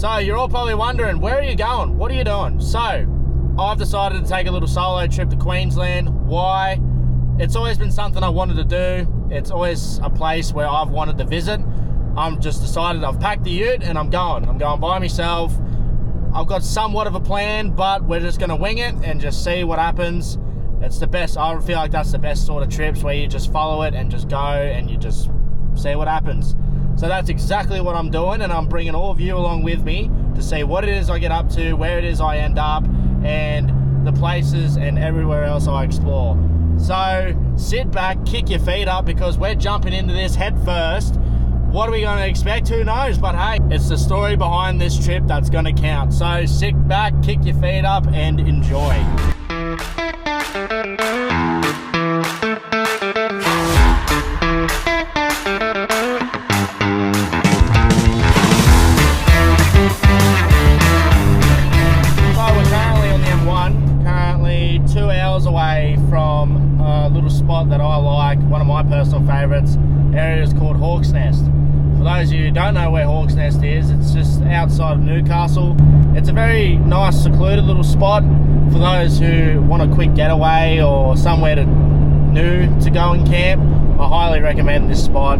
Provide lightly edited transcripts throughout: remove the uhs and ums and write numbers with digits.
So you're all probably wondering, where are you going? What are you doing? So I've decided to take a little solo trip to Queensland. Why? It's always been something I wanted to do. It's always a place where I've wanted to visit. I'm just decided, I've packed the ute and I'm going by myself. I've got somewhat of a plan, but we're just going to wing it and just see what happens. It's the best. I feel like that's the best sort of trips, where you just follow it and just go and you just see what happens. So that's exactly what I'm doing, and I'm bringing all of you along with me to see what it is I get up to, where it is I end up, and the places and everywhere else I explore. So sit back, kick your feet up, because we're jumping into this head first. What are we going to expect? Who knows? But hey, it's the story behind this trip that's going to count. So sit back, kick your feet up, and enjoy. Away from a little spot that I like, one of my personal favourites. Area is called Hawk's Nest. For those of you who don't know where Hawk's Nest is, it's just outside of Newcastle. It's a very nice, secluded little spot for those who want a quick getaway or somewhere new to go and camp. I highly recommend this spot.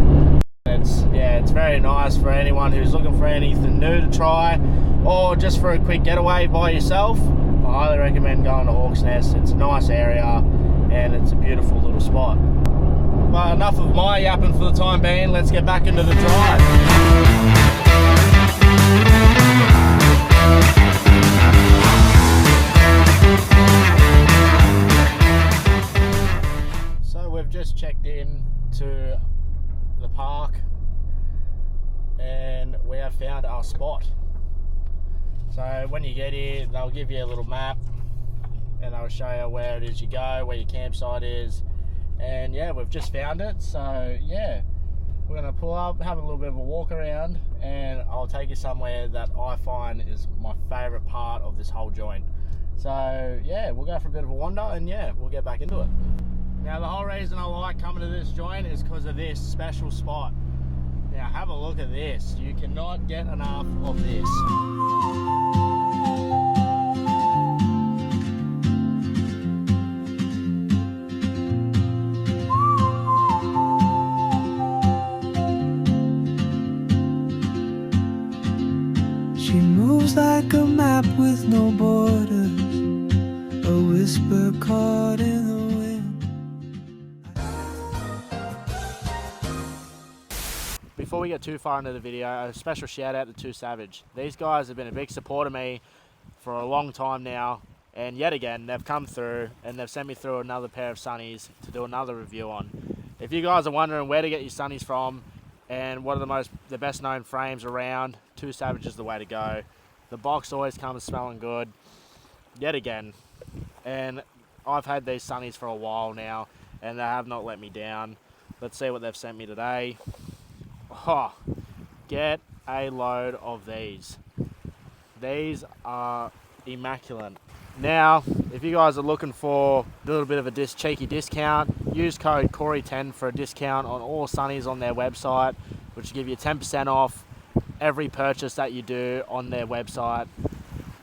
It's very nice for anyone who's looking for anything new to try, or just for a quick getaway by yourself. I highly recommend going to Hawk's Nest. It's a nice area and it's a beautiful little spot. But enough of my yapping for the time being. Let's get back into the drive. So we've just checked in to the park and we have found our spot. So when you get here, they'll give you a little map and they'll show you where it is you go, where your campsite is. And yeah, we've just found it. So yeah, we're gonna pull up, have a little bit of a walk around, and I'll take you somewhere that I find is my favorite part of this whole joint. So yeah, we'll go for a bit of a wander and yeah, we'll get back into it. Now the whole reason I like coming to this joint is because of this special spot. Now have a look at this. You cannot get enough of this. She moves like a map with no borders, a whisper caught in the wind. Before we get too far into the video, a special shout out to Two Savage. These guys have been a big support of me for a long time now, and yet again they've come through and they've sent me through another pair of sunnies to do another review on. If you guys are wondering where to get your sunnies from and what are the best known frames around, Two Savage is the way to go. The box always comes smelling good, yet again, and I've had these sunnies for a while now and they have not let me down. Let's see what they've sent me today. Oh, get a load of these. These are immaculate. Now, if you guys are looking for a little bit of a cheeky discount, use code Corey10 for a discount on all sunnies on their website, which will give you 10% off every purchase that you do on their website.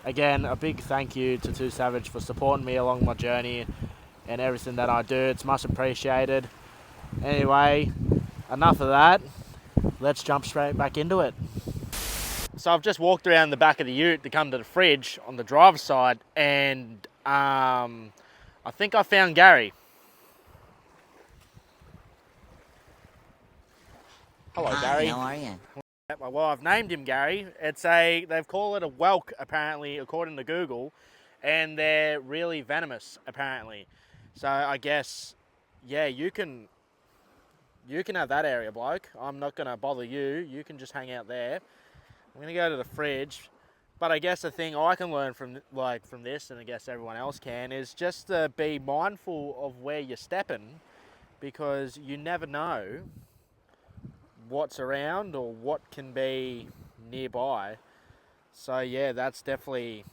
Again, a big thank you to Two Savage for supporting me along my journey and everything that I do. It's much appreciated. Anyway, enough of that. Let's jump straight back into it. So I've just walked around the back of the ute to come to the fridge on the driver's side, and I think I found Gary. Hello, Gary. How are you? Well, I've named him Gary. They've called it a whelk, apparently, according to Google, and they're really venomous, apparently. So I guess, yeah, you can have that area, bloke. I'm not going to bother you. You can just hang out there. I'm going to go to the fridge. But I guess the thing I can learn from this, and I guess everyone else can, is just to be mindful of where you're stepping, because you never know what's around or what can be nearby. So yeah, that's definitely,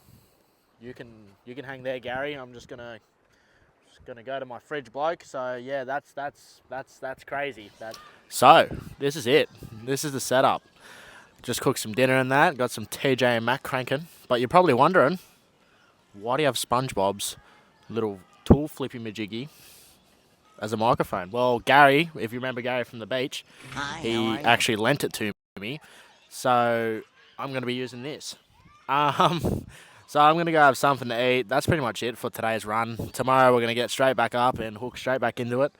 you can hang there, Gary. I'm just gonna go to my fridge, bloke. So yeah, that's crazy. So this is it. This is the setup. Just cooked some dinner and that. Got some TJ and Mac cranking. But you're probably wondering, why do you have SpongeBob's little tool flippy majiggy as a microphone? Well, Gary, if you remember Gary from the beach, he actually lent it to me. So I'm going to be using this. So I'm going to go have something to eat. That's pretty much it for today's run. Tomorrow we're going to get straight back up and hook straight back into it.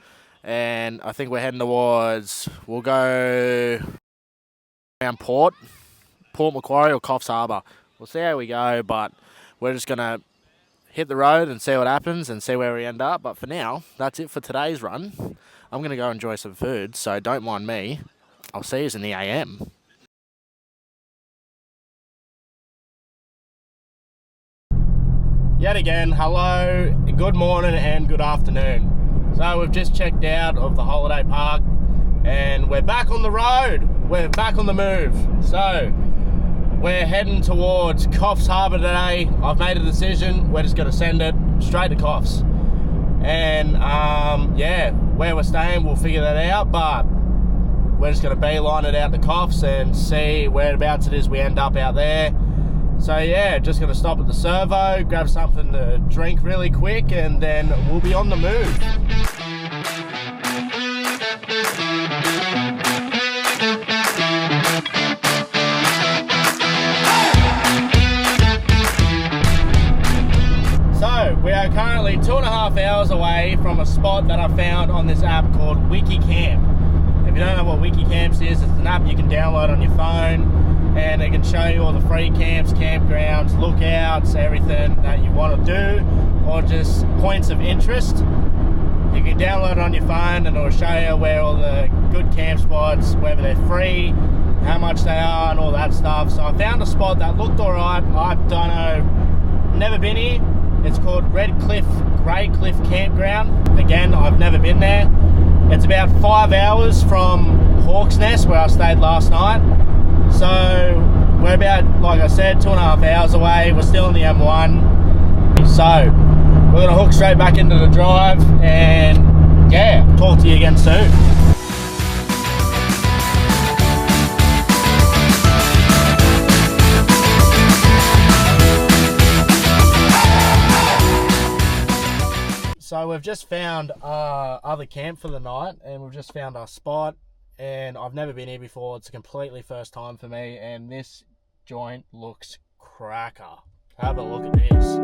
And I think we're heading towards, we'll go around Port Macquarie or Coffs Harbour. We'll see how we go, but we're just going to hit the road and see what happens and see where we end up. But for now, that's it for today's run. I'm going to go enjoy some food, so don't mind me. I'll see you in the AM. Yet again, hello, good morning and good afternoon. So we've just checked out of the holiday park and we're back on the road. We're back on the move. So we're heading towards Coffs Harbour today. I've made a decision. We're just going to send it straight to Coffs. And yeah, where we're staying, we'll figure that out. But we're just going to beeline it out to Coffs and see whereabouts it is we end up out there. So yeah, just going to stop at the servo, grab something to drink really quick, and then we'll be on the move. So we are currently 2.5 hours away from a spot that I found on this app called WikiCamp. If you don't know what WikiCamps is, it's an app you can download on your phone. And it can show you all the free camps, campgrounds, lookouts, everything that you want to do, or just points of interest. You can download it on your phone and it'll show you where all the good camp spots, whether they're free, how much they are, and all that stuff. So I found a spot that looked alright. I don't know, never been here. It's called Grey Cliff Campground. Again, I've never been there. It's about 5 hours from Hawk's Nest, where I stayed last night. So we're about, like I said, 2.5 hours away. We're still in the M1. So we're going to hook straight back into the drive and yeah, talk to you again soon. So we've just found other camp for the night and we've just found our spot. And I've never been here before. It's a completely first time for me. And this joint looks cracker. Have a look at this.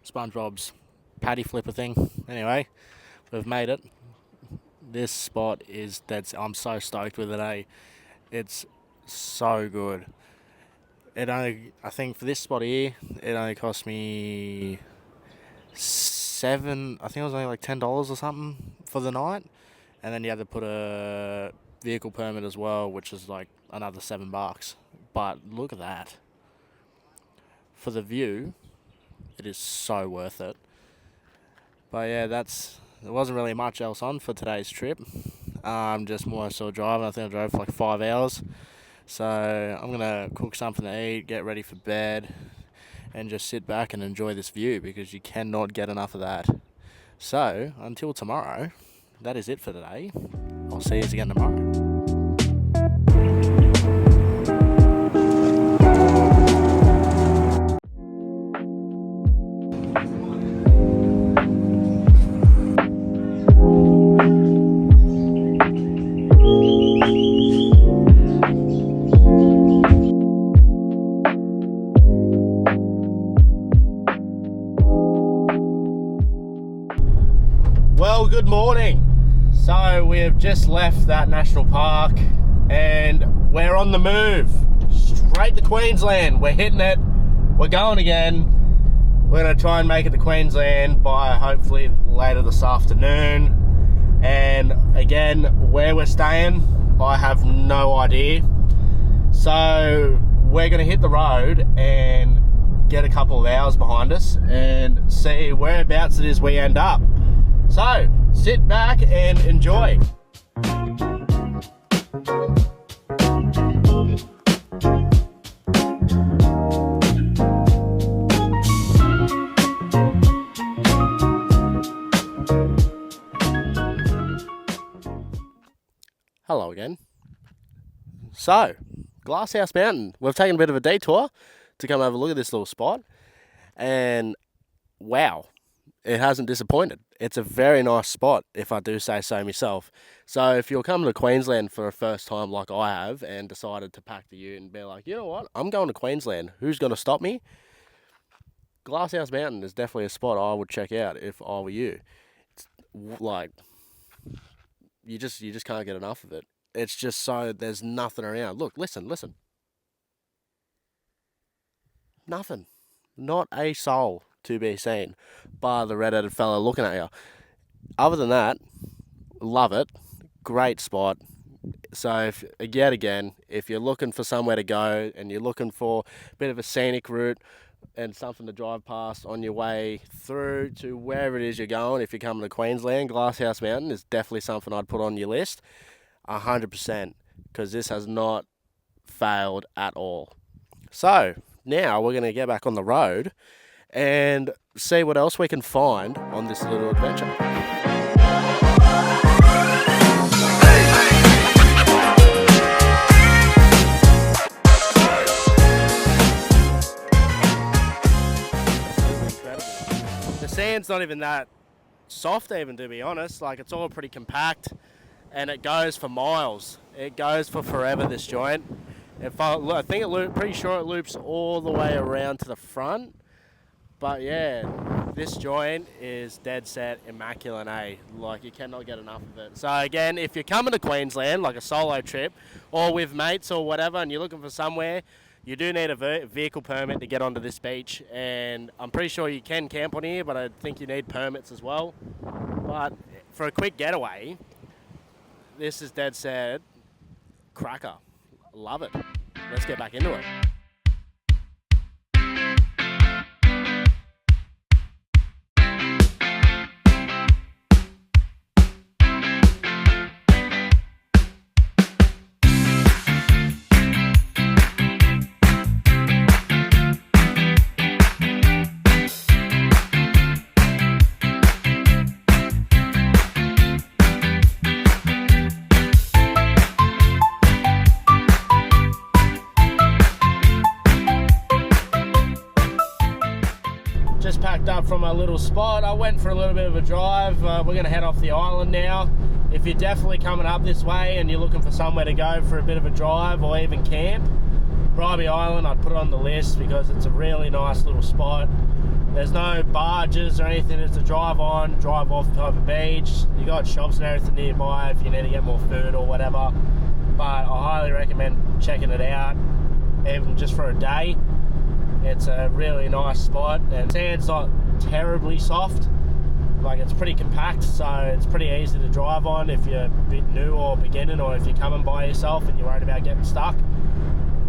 SpongeBob's patty flipper thing. Anyway, we've made it. This spot is I'm so stoked with it, eh? It's so good. I think for this spot here, it only cost me I think it was only like $10 or something for the night. And then you had to put a vehicle permit as well, which is like another $7. But look at that. For the view, it is so worth it. But yeah, there wasn't really much else on for today's trip. Just more so driving. I think I drove for like 5 hours. So I'm going to cook something to eat, get ready for bed, and just sit back and enjoy this view because you cannot get enough of that. So until tomorrow, that is it for today. I'll see you again tomorrow. Well, good morning. So we have just left that national park and we're on the move straight to Queensland. We're hitting it. We're going again. We're going to try and make it to Queensland by hopefully later this afternoon. And again, where we're staying, I have no idea. So we're going to hit the road and get a couple of hours behind us and see whereabouts it is we end up. So sit back and enjoy. Hello again. So, Glasshouse Mountain. We've taken a bit of a detour to come have a look at this little spot. And wow, it hasn't disappointed. It's a very nice spot, if I do say so myself. So if you're coming to Queensland for a first time like I have and decided to pack the ute and be like, you know what, I'm going to Queensland. Who's going to stop me? Glasshouse Mountain is definitely a spot I would check out if I were you. It's like... You just can't get enough of it. It's just so there's nothing around. Look, listen. Nothing. Not a soul to be seen, bar the red-headed fella looking at you. Other than that, love it. Great spot. So yet again, if you're looking for somewhere to go and you're looking for a bit of a scenic route and something to drive past on your way through to wherever it is you're going, if you're coming to Queensland, Glasshouse Mountain is definitely something I'd put on your list 100%, because this has not failed at all. So now we're going to get back on the road and see what else we can find on this little adventure. Sand's not even that soft even, to be honest. Like, it's all pretty compact and it goes for miles. It goes for forever, this joint. I think pretty sure it loops all the way around to the front. But yeah, this joint is dead set immaculate, eh? Like, you cannot get enough of it. So again, if you're coming to Queensland, like a solo trip or with mates or whatever, and you're looking for somewhere, you do need a vehicle permit to get onto this beach, and I'm pretty sure you can camp on here, but I think you need permits as well. But for a quick getaway, this is dead set cracker. Love it. Let's get back into it. Just packed up from a little spot. I went for a little bit of a drive. We're going to head off the island now. If you're definitely coming up this way and you're looking for somewhere to go for a bit of a drive or even camp, Bribie Island, I'd put it on the list because it's a really nice little spot. There's no barges or anything. It's a drive on, drive off type of beach. You got shops and everything nearby if you need to get more food or whatever. But I highly recommend checking it out, even just for a day. It's a really nice spot, and sand's not terribly soft. Like, it's pretty compact, so it's pretty easy to drive on if you're a bit new or beginning, or if you're coming by yourself and you're worried about getting stuck.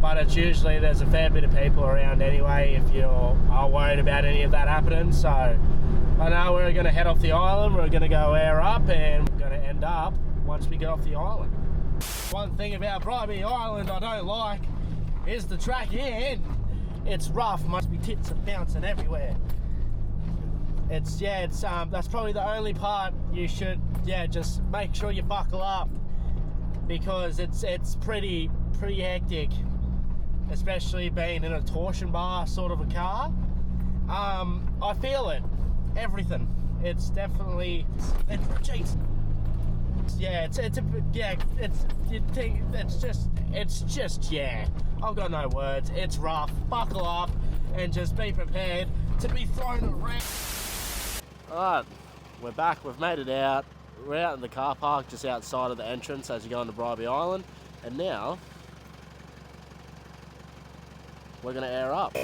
But it's usually, there's a fair bit of people around anyway if you are worried about any of that happening. So I know we're going to head off the island, we're going to go air up, and we're going to end up once we get off the island. One thing about Bribie Island I don't like is the track in. It's rough, must be tits and bouncing everywhere. That's probably the only part you should, just make sure you buckle up, because it's pretty hectic, especially being in a torsion bar sort of a car. I feel it, everything. It's definitely, jeez. I've got no words. It's rough. Buckle up and just be prepared to be thrown around. Alright, we're back. We've made it out. We're out in the car park just outside of the entrance as you go into Bribie Island. And now, we're going to air up.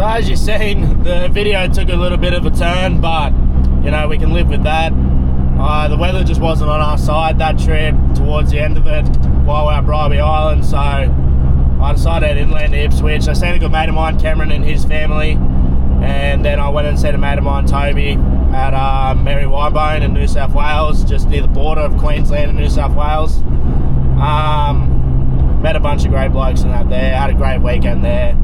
So as you've seen, the video took a little bit of a turn, but you know, we can live with that. The weather just wasn't on our side that trip towards the end of it while we were at Bribie Island, so I decided to head inland to Ipswich. I seen a good mate of mine, Cameron, and his family, and then I went and seen a mate of mine, Toby, at Mary Wybone in New South Wales, just near the border of Queensland and New South Wales. Met a bunch of great blokes and that there, had a great weekend there,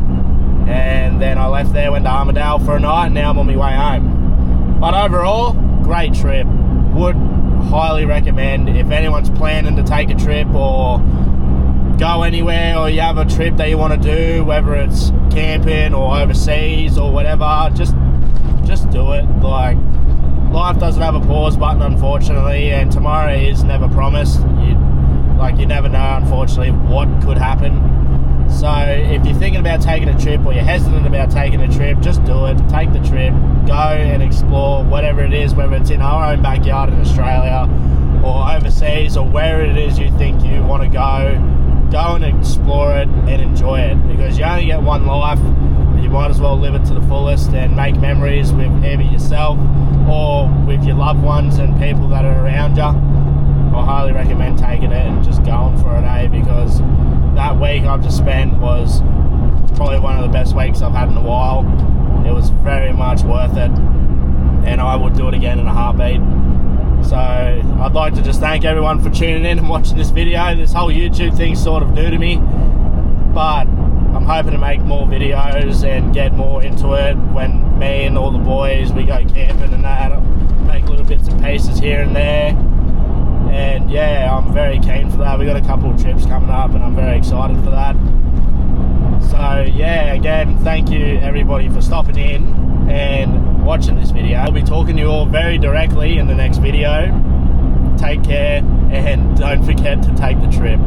and then I left there, went to Armidale for a night, and now I'm on my way home. But overall, great trip. Would highly recommend if anyone's planning to take a trip or go anywhere, or you have a trip that you want to do, whether it's camping or overseas or whatever, just do it. Like, life doesn't have a pause button, unfortunately, and tomorrow is never promised. You never know, unfortunately, what could happen. So if you're thinking about taking a trip, or you're hesitant about taking a trip, just do it. Take the trip, go and explore whatever it is, whether it's in our own backyard in Australia or overseas, or where it is you think you want to go and explore it and enjoy it, because you only get one life. You might as well live it to the fullest and make memories with either yourself or with your loved ones and people that are around you. I highly recommend taking it and just going for a day, because that week I've just spent was probably one of the best weeks I've had in a while. It was very much worth it, and I would do it again in a heartbeat. So I'd like to just thank everyone for tuning in and watching this video. This whole YouTube thing's sort of new to me, but I'm hoping to make more videos and get more into it when me and all the boys, we go camping and that, make little bits and pieces here and there. And yeah, I'm very keen for that. We got a couple of trips coming up and I'm very excited for that. So yeah, again, thank you everybody for stopping in and watching this video. I'll be talking to you all very directly in the next video. Take care, and don't forget to take the trip.